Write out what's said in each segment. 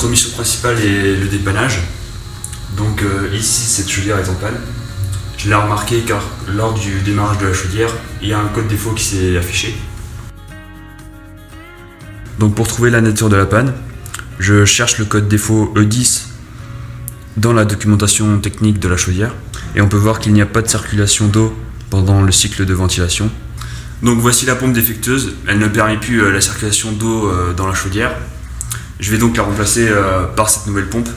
notre mission principale est le dépannage. Donc ici, cette chaudière est en panne. Je l'ai remarqué car lors du démarrage de la chaudière, il y a un code défaut qui s'est affiché. Donc pour trouver la nature de la panne, je cherche le code défaut E10 dans la documentation technique de la chaudière et on peut voir qu'il n'y a pas de circulation d'eau pendant le cycle de ventilation. Donc voici la pompe défectueuse, elle ne permet plus la circulation d'eau dans la chaudière. Je vais donc la remplacer par cette nouvelle pompe.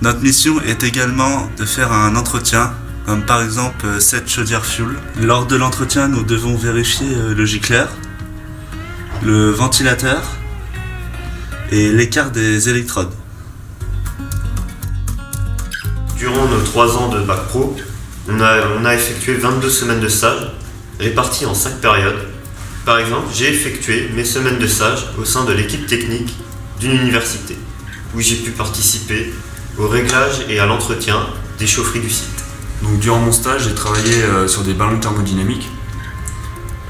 Notre mission est également de faire un entretien, comme par exemple cette chaudière fuel. Lors de l'entretien, nous devons vérifier le gicleur, le ventilateur et l'écart des électrodes. Durant nos 3 ans de bac pro, on a effectué 22 semaines de stage, réparties en 5 périodes. Par exemple, j'ai effectué mes semaines de stage au sein de l'équipe technique d'une université, où j'ai pu participer au réglage et à l'entretien des chaufferies du site. Donc durant mon stage, j'ai travaillé sur des ballons thermodynamiques.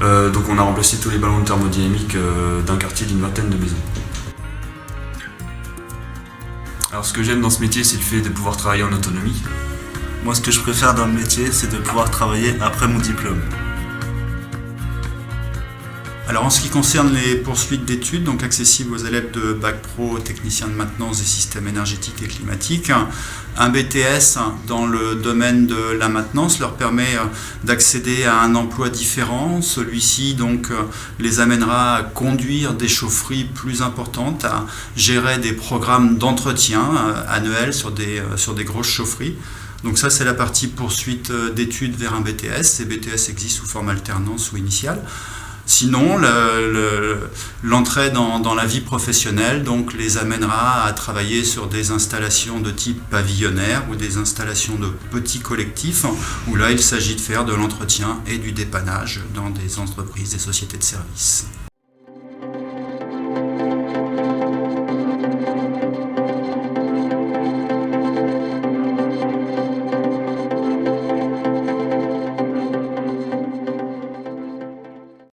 Donc on a remplacé tous les ballons thermodynamiques d'un quartier d'une vingtaine de maisons. Alors ce que j'aime dans ce métier, c'est le fait de pouvoir travailler en autonomie. Moi, ce que je préfère dans le métier, c'est de pouvoir travailler après mon diplôme. Alors en ce qui concerne les poursuites d'études, donc accessibles aux élèves de bac pro, technicien de maintenance des systèmes énergétiques et climatiques, un BTS dans le domaine de la maintenance leur permet d'accéder à un emploi différent. Celui-ci donc les amènera à conduire des chaufferies plus importantes, à gérer des programmes d'entretien annuels sur des grosses chaufferies. Donc ça, c'est la partie poursuite d'études vers un BTS. Ces BTS existent sous forme alternance ou initiale. Sinon, l'entrée dans la vie professionnelle donc, les amènera à travailler sur des installations de type pavillonnaire ou des installations de petits collectifs, où là, il s'agit de faire de l'entretien et du dépannage dans des entreprises, des sociétés de services.